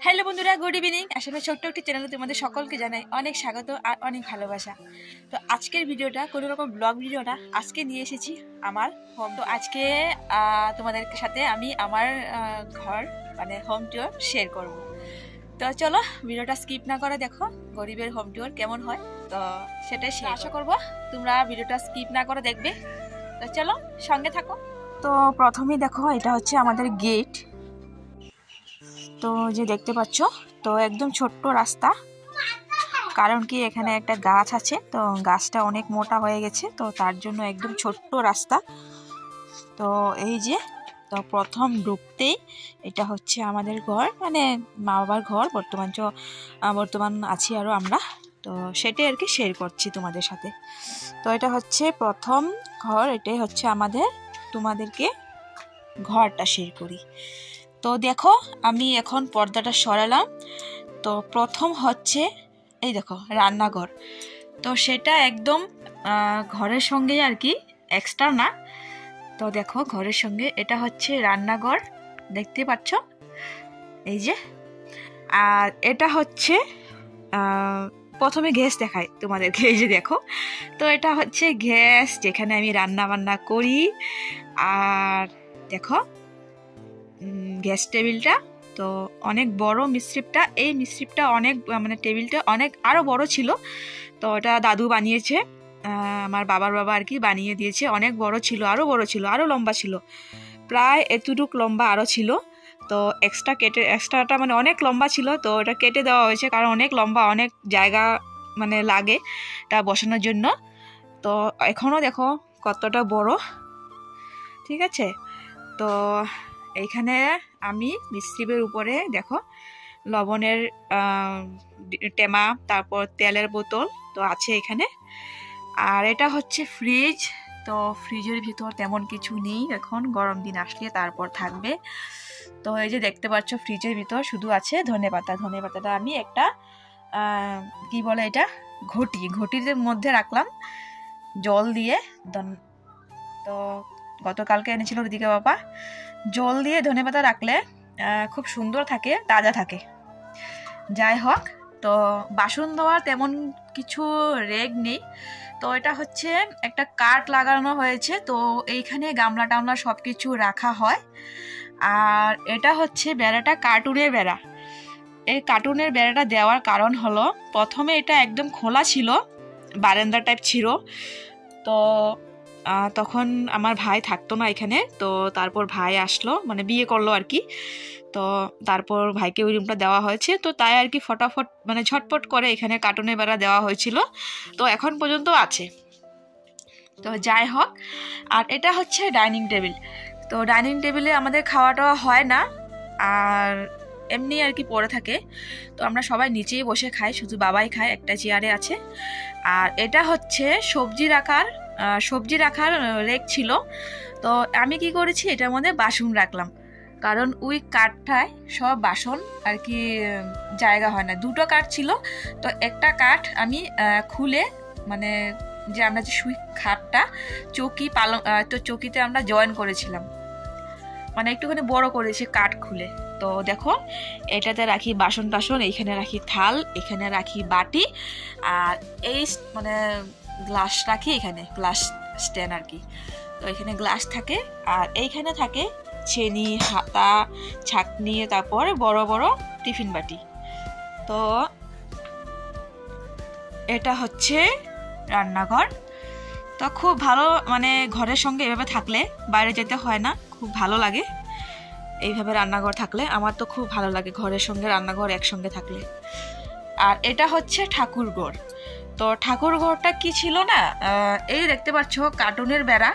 Hello বন্ধুরা, good evening. আসলে ছোট্ট একটি চ্যানেলে তোমাদের সকলকে জানাই অনেক স্বাগত আর অনেক ভালোবাসা। তো আজকের ভিডিওটা কোনো রকম ব্লগ ভিডিওটা আজকে নিয়ে এসেছি আমার হোম। তো আজকে তোমাদের সাথে আমি আমার ঘর মানে হোম ট্যুর শেয়ার করব। তো চলো ভিডিওটা স্কিপ না করে দেখো গরিবের হোম ট্যুর কেমন হয়, তো সেটাই আশা করব তোমরা ভিডিওটা স্কিপ না করে দেখবে। তো চলো সঙ্গে থাকো। তো প্রথমেই দেখো এটা হচ্ছে আমাদের গেট। তো যে দেখতে পাচ্ছ, তো একদম ছোট্ট রাস্তা, কারণ কি এখানে একটা গাছ আছে, তো গাছটা অনেক মোটা হয়ে গেছে, তো তার জন্য একদম ছোট্ট রাস্তা। তো এই যে তো প্রথম ঢুকতেই এটা হচ্ছে আমাদের ঘর, মানে মা বাবার ঘর। বর্তমান আছি আরও আমরা, তো সেটাই আর কি শেয়ার করছি তোমাদের সাথে। তো এটা হচ্ছে প্রথম ঘর, এটাই হচ্ছে আমাদের। তোমাদেরকে ঘরটা শেয়ার করি। তো দেখো আমি এখন পর্দাটা সরালাম। তো প্রথম হচ্ছে এই দেখো রান্নাঘর। তো সেটা একদম ঘরের সঙ্গে আর কি, এক্সট্রা না। তো দেখো ঘরের সঙ্গে এটা হচ্ছে রান্নাঘর, দেখতে পাচ্ছ এই যে। আর এটা হচ্ছে প্রথমে গ্যাস দেখাই তোমাদেরকে, এই যে দেখো। তো এটা হচ্ছে গ্যাস, যেখানে আমি রান্না বান্না করি। আর দেখো গ্যাস টেবিলটা তো অনেক বড়। মিস্ত্রিপটা এই মিস্ত্রিপটা অনেক, মানে টেবিলটা অনেক আরও বড় ছিল। তো এটা দাদু বানিয়েছে, আমার বাবার বাবা আর কি বানিয়ে দিয়েছে। অনেক বড় ছিল, আরও বড় ছিল, আরও লম্বা ছিল, প্রায় এতটুক লম্বা আরও ছিল। তো এক্সট্রাটা মানে অনেক লম্বা ছিল, তো এটা কেটে দেওয়া হয়েছে, কারণ অনেক লম্বা, অনেক জায়গা মানে লাগে এটা বসানোর জন্য। তো এখনও দেখো কতটা বড়, ঠিক আছে। তো এইখানে আমি মিস্ত্রিপের উপরে দেখো লবণের টেমা, তারপর তেলের বোতল তো আছে এখানে। আর এটা হচ্ছে ফ্রিজ। তো ফ্রিজের ভিতর তেমন কিছু নেই, এখন গরম দিন আসলে তারপর থাকবে। তো এই যে দেখতে পাচ্ছ ফ্রিজের ভিতর শুধু আছে ধনেপাতা। ধনেপাতাটা আমি একটা কি বলে এটা, ঘটির মধ্যে রাখলাম জল দিয়ে। তো গতকালকে এনেছিল দিদিকে বাবা। জল দিয়ে ধনেপাতা রাখলে খুব সুন্দর থাকে, তাজা থাকে। যাই হোক, তো বাসন ধোয়ার তেমন কিছু রেগ নেই। তো এটা হচ্ছে একটা কাঠ লাগানো হয়েছে, তো এইখানে গামলা টামলা সব কিছু রাখা হয়। আর এটা হচ্ছে বেড়াটা কার্টুনের বেড়া। এই কার্টুনের বেড়াটা দেওয়ার কারণ হলো, প্রথমে এটা একদম খোলা ছিল, বারান্দা টাইপ ছিল। তো তখন আমার ভাই থাকতো না এখানে, তো তারপর ভাই আসলো, মানে বিয়ে করলো আর কি। তো তারপর ভাইকে ওই রুমটা দেওয়া হয়েছে। তো তাই আর কি ফটাফট মানে ঝটপট করে এখানে কার্টুনের বেড়া দেওয়া হয়েছিল, তো এখন পর্যন্ত আছে। তো যাই হোক, আর এটা হচ্ছে ডাইনিং টেবিল। তো ডাইনিং টেবিলে আমাদের খাওয়াটা হয় না, আর এমনি আর কি পড়ে থাকে। তো আমরা সবাই নিচেই বসে খাই, শুধু বাবাই খায়, একটা চেয়ারে আছে। আর এটা হচ্ছে সবজি রাখার রেক ছিল। তো আমি কি করেছি, এটার মধ্যে বাসন রাখলাম, কারণ ওই কাঠটায় সব বাসন আর কি জায়গা হয় না। দুটো কাঠ ছিল, তো একটা কাঠ আমি খুলে, মানে যে আমরা যে শুই খাটটা চৌকি পালং, তো চৌকিতে আমরা জয়েন করেছিলাম, মানে একটুখানি বড় করেছি কাঠ খুলে। তো দেখো এটাতে রাখি বাসন টাসন, এইখানে রাখি থাল, এখানে রাখি বাটি, আর এই মানে গ্লাস রাখি, এখানে গ্লাস স্ট্যান্ড আর কি। তো এখানে গ্লাস থাকে, আর এইখানে থাকে ছেনি, হাতা, ছাঁকনি, তারপর বড় বড় টিফিন বাটি। তো এটা হচ্ছে রান্নাঘর। তো খুব ভালো, মানে ঘরের সঙ্গে এভাবে থাকলে বাইরে যেতে হয় না, খুব ভালো লাগে এইভাবে রান্নাঘর থাকলে। আমার তো খুব ভালো লাগে ঘরের সঙ্গে রান্নাঘর একসঙ্গে থাকলে। আর এটা হচ্ছে ঠাকুরঘর। তো ঠাকুরঘরটা কি ছিল না, এই দেখতে পাচ্ছ কার্টুনের বেড়া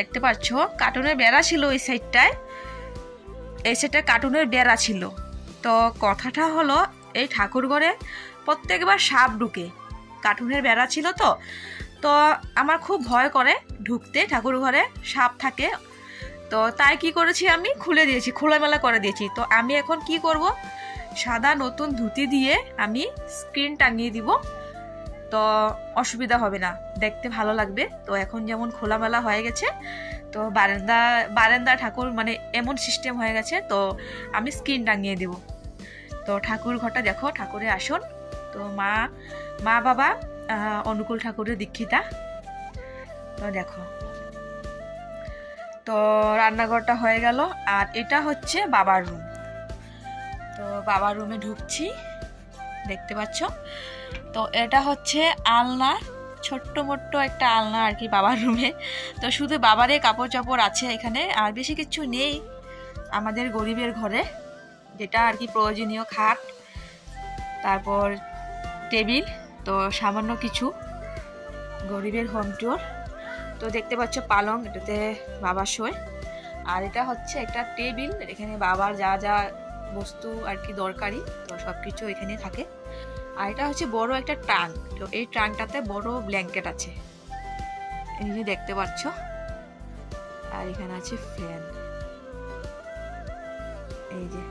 দেখতে পাচ্ছ, কার্টুনের বেড়া ছিল ওই সাইডটায়, এই সাইডটায় কার্টুনের বেড়া ছিল। তো কথাটা হলো, এই ঠাকুরঘরে প্রত্যেকবার সাপ ঢুকে, কার্টুনের বেড়া ছিল। তো আমার খুব ভয় করে ঢুকতে, ঠাকুর ঘরে সাপ থাকে। তো তাই কি করেছি, আমি খুলে দিয়েছি, খোলামেলা করে দিয়েছি। তো আমি এখন কি করব, সাদা নতুন ধুতি দিয়ে আমি স্ক্রিন টাঙিয়ে দিব, তো অসুবিধা হবে না, দেখতে ভালো লাগবে। তো এখন যেমন খোলামেলা হয়ে গেছে, তো বারান্দা ঠাকুর মানে এমন সিস্টেম হয়ে গেছে, তো আমি স্ক্রিন টাঙিয়ে দিব। তো ঠাকুর ঘরটা দেখো, ঠাকুরের আসন। তো মা বাবা অনুকূল ঠাকুরের দীক্ষিতা। তো দেখো, তো রান্নাঘরটা হয়ে গেল। আর এটা হচ্ছে বাবার রুম। তো বাবার রুমে ঢুকছি, দেখতে পাচ্ছ। তো এটা হচ্ছে আলনা, ছোট্ট মোট্ট একটা আলনা আর কি বাবার রুমে। তো শুধু বাবারই কাপড় চাপড় আছে এখানে, আর বেশি কিছু নেই আমাদের গরিবের ঘরে। যেটা আর কি প্রয়োজনীয়, খাট, তারপর টেবিল, তো সামান্য কিছু গরিবের হোম ট্যুর। তো দেখতে পাচ্ছ পালং, এটাতে বাবা শোয়। আর এটা হচ্ছে একটা টেবিল, এখানে বাবার যা যা বস্তু আর কি দরকারি, তো সব কিছু এখানে থাকে। আর এটা হচ্ছে বড় একটা ট্রাঙ্ক। তো এই ট্রাঙ্কটাতে বড় ব্ল্যাঙ্কেট আছে, এই যে দেখতে পাচ্ছ। আর এখানে আছে ফ্যান, এই যে।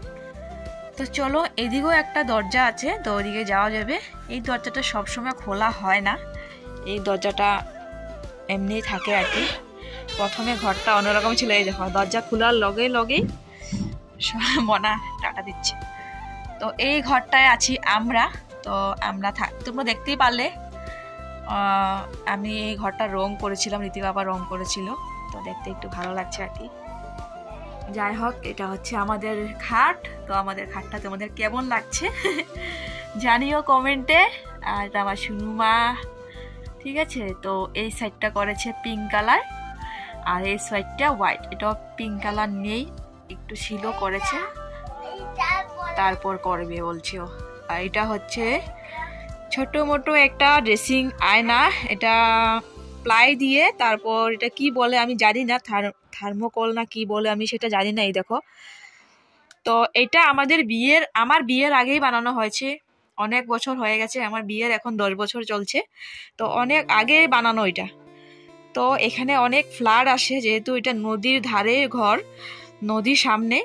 তো চলো, এদিকেও একটা দরজা আছে, তো ওদিকে যাওয়া যাবে। এই দরজাটা সবসময় খোলা হয় না, এই দরজাটা এমনি থাকে আর কি। প্রথমে ঘরটা অন্যরকম ছিল, এই দেখো দরজা খোলার লগে লগেই মনা টাটা দিচ্ছে। তো এই ঘরটায় আছি আমরা। তো আমরা তোমরা দেখতেই পারলে আমি এই ঘরটা রং করেছিলাম, রীতি বাবা রং করেছিল, তো দেখতে একটু ভালো লাগছে আর কি। যাই হোক, এটা হচ্ছে আমাদের খাট। তো আমাদের খাটটা তোমাদের কেমন লাগছে জানিও কমেন্টে। আর এটা আমার সুনুমা, ঠিক আছে। তো এই সাইডটা করেছে পিঙ্ক কালার, আর এই সাইডটা হোয়াইট। এটা পিঙ্ক কালার নেই, একটু শিলো করেছে, তারপর করবে বলছে ও। আর এটা হচ্ছে ছোট মোটো একটা ড্রেসিং আয়না, এটা প্লাই দিয়ে, তারপর এটা কি বলে আমি জানি না, থার্মোকল না কি বলে আমি সেটা জানি না। এই দেখো, তো এটা আমার বিয়ের আগেই বানানো হয়েছে, অনেক বছর হয়ে গেছে। আমার বিয়ের এখন 10 বছর চলছে, তো অনেক আগে বানানো এটা। তো এখানে অনেক ফ্লাড আসে, যেহেতু এটা নদীর ধারে ঘর, নদীর সামনে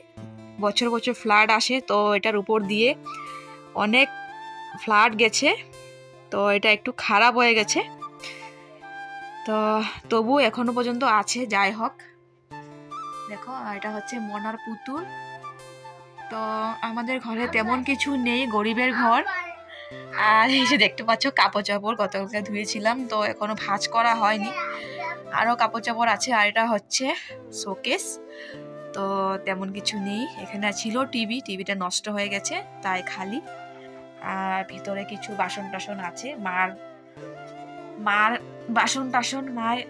বছর বছর ফ্লাড আসে। তো এটার উপর দিয়ে অনেক ফ্লাড গেছে, তো এটা একটু খারাপ হয়ে গেছে। তো তবু এখনো পর্যন্ত আছে। যাই হোক, দেখো এটা হচ্ছে মনার পুতুল। তো আমাদের ঘরে তেমন কিছু নেই, গরিবের ঘর। আর এই যে দেখতে পাচ্ছ কাপড় চাপড় গতকালকে ধুয়েছিলাম, তো এখনো ভাঁজ করা হয়নি, আরো কাপড় চাপড় আছে। আর এটা হচ্ছে শোকেস, তো তেমন কিছু নেই। এখানে ছিল টিভিটা নষ্ট হয়ে গেছে, তাই খালি। আর ভিতরে কিছু বাসন টাসন আছে, মার বাসন টাসন, মায়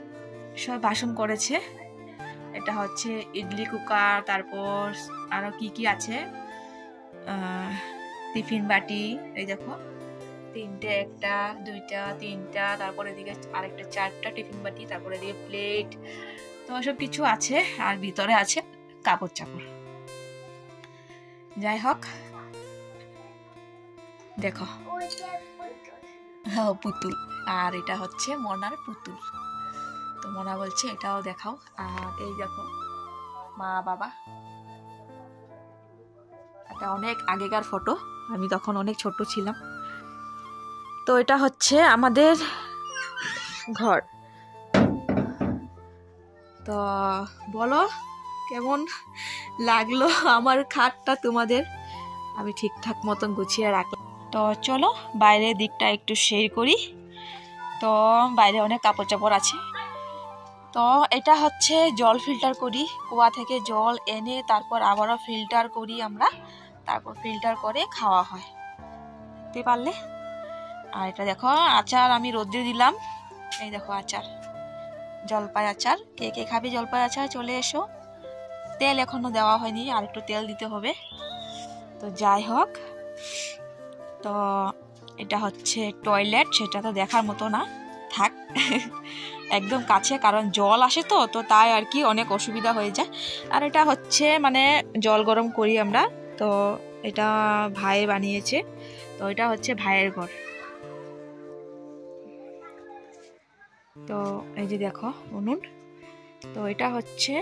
সব বাসন করেছে। এটা হচ্ছে ইডলি কুকার, তারপর আরো কি কি আছে, টিফিন বাটি, এই দেখো 3টে, 1টা 2টা 3টা, তারপরে এদিকে আরেকটা 4টা টিফিন বাটি, তারপরে এদিকে প্লেট, তো সব কিছু আছে। আর ভিতরে আছে কাপড় চাপড়। যাই হোক, দেখো পুতুল। আর এটা হচ্ছে মনার পুতুল, তো মনা বলছে এটাও দেখাও। আর এই দেখো মা বাবা, এটা অনেক আগেকার ফটো, আমি তখন অনেক ছোট ছিলাম। তো এটা হচ্ছে আমাদের ঘর। তো বলো কেমন লাগলো আমার খাটটা তোমাদের, আমি ঠিকঠাক মতন গুছিয়ে রাখলাম। তো চলো বাইরের দিকটা একটু শেয়ার করি। তো বাইরে অনেক কাপড় চাপড় আছে। তো এটা হচ্ছে জল ফিল্টার করি, কুয়া থেকে জল এনে তারপর আবারও ফিল্টার করি আমরা, তারপর ফিল্টার করে খাওয়া হয়, বুঝতে পারলে। আর এটা দেখো আচার আমি রোদ্রে দিলাম, এই দেখো আচার, জলপাই আচার। কে কে খাবে জলপাই আচার চলে এসো। তেল এখনো দেওয়া হয়নি, আর একটু তেল দিতে হবে। তো যাই হোক, তো এটা হচ্ছে টয়লেট, সেটা তো দেখার মতো না, থাক একদম কাছে, কারণ জল আসে তো তাই আর কি অনেক অসুবিধা হয়ে যায়। আর এটা হচ্ছে মানে জল গরম করি আমরা, তো এটা ভাই বানিয়েছে। তো এটা হচ্ছে ভাইয়ের ঘর। তো এই যে দেখো উনুন। তো এটা হচ্ছে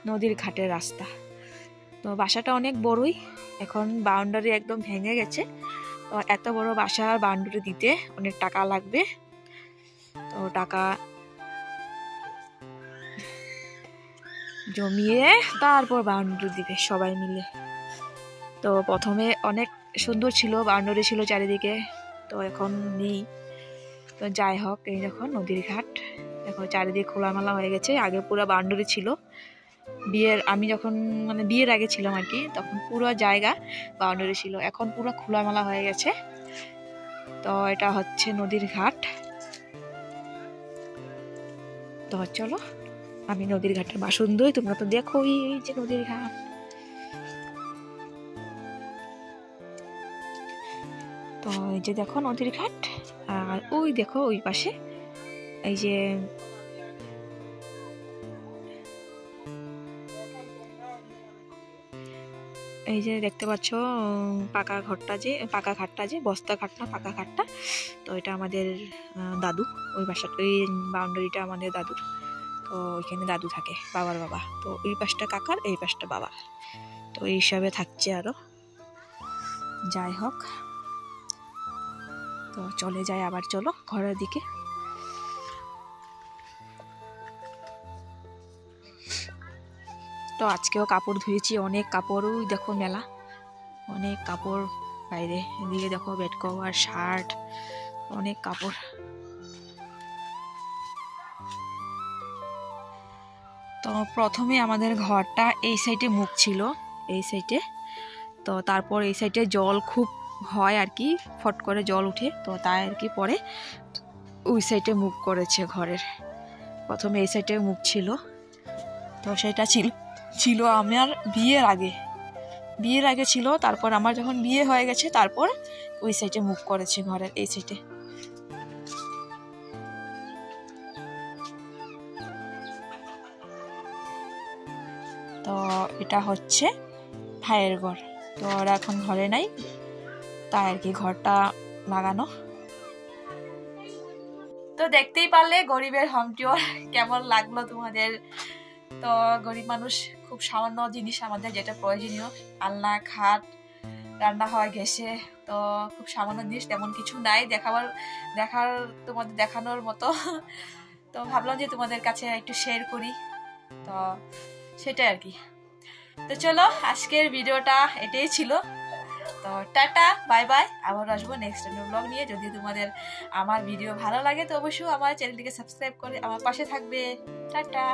নদীর ঘাটের রাস্তা। তো বাসাটা অনেক বড়ই, এখন বাউন্ডারি একদম ভেঙে গেছে। তো এত বড় বাসার বাউন্ডারি দিতে অনেক টাকা লাগবে, তো টাকা জমিয়ে তারপর বাউন্ডারি দিবে সবাই মিলে। তো প্রথমে অনেক সুন্দর ছিল, বাউন্ডারি ছিল চারিদিকে, তো এখন নেই। তো যাই হোক, এই দেখো নদীর ঘাট, দেখো চারিদিকে খোলামেলা হয়ে গেছে। আগে পুরো বাউন্ডারি ছিল, আমি যখন মানে বিয়ের আগে ছিলাম আর কি, তখন পুরো জায়গা বাউন্ডারি ছিল, এখন পুরো খোলামেলা হয়ে গেছে। তো এটা হচ্ছে নদীর ঘাট। তো চলো আমি নদীর ঘাটের বাসুন্দরী, তোমরা তো দেখো এই যে নদীর ঘাট। তো এই যে দেখো নদীর ঘাট, আর ওই দেখো ওই পাশে এই যে দেখতে পাচ্ছ পাকা ঘাটটা যে বস্তা ঘাট না, পাকা ঘাটটা। তো এটা আমাদের দাদু, ওই বাসাটা, ওই বাউন্ডারিটা আমাদের দাদুর। তো ওইখানে দাদু থাকে, বাবার বাবা। তো এই পাশটা কাকার, এই পাশটা বাবা। তো এই হিসাবে থাকছে আরো। যাই হোক, তো চলে যাই আবার, চলো ঘরের দিকে। তো আজকেও কাপড় ধুয়েছি, অনেক কাপড়, ওই দেখো মেলা, অনেক কাপড় বাইরে। এদিকে দেখো বেড কভার, শার্ট, অনেক কাপড়। তো প্রথমে আমাদের ঘরটা এই সাইডে মুখ ছিল, এই সাইডে। তো তারপর এই সাইডে জল খুব হয় আর কি, ফট করে জল উঠে, তো তাই আর কি পরে ওই সাইডে মুখ করেছে ঘরের। প্রথমে এই সাইডে মুখ ছিল, তো সেটা ছিল আমার বিয়ের আগে ছিল। তারপর আমার যখন বিয়ে হয়ে গেছে, তারপর ওই সাইডে মুখ করেছে ঘরের, এই সাইডে। তো এটা হচ্ছে ভাইয়ের ঘর। তো ওরা এখন ঘরে নাই, তাই আর কি ঘরটা লাগানো। তো দেখতেই পারলে গরিবের হোম ট্যুর কেমন লাগলো তোমাদের। তো গরিব মানুষ, খুব সামান্য জিনিস আমাদের যেটা প্রয়োজনীয়, আলনা, খাট, রান্না হয় গ্যাসে। তো খুব সামান্য জিনিস, তেমন কিছু নাই তোমাদের দেখানোর মতো। তো ভাবলাম যে তোমাদের কাছে একটু শেয়ার করি, তো সেটাই আর কি। তো চলো আজকের ভিডিওটা এটাই ছিল। তো টাটা, বাই বাই, আবার আসবো নেক্সট ব্লগ নিয়ে। যদি তোমাদের আমার ভিডিও ভালো লাগে, তো অবশ্যই আমার চ্যানেলটিকে সাবস্ক্রাইব করে আমার পাশে থাকবে। টাটা।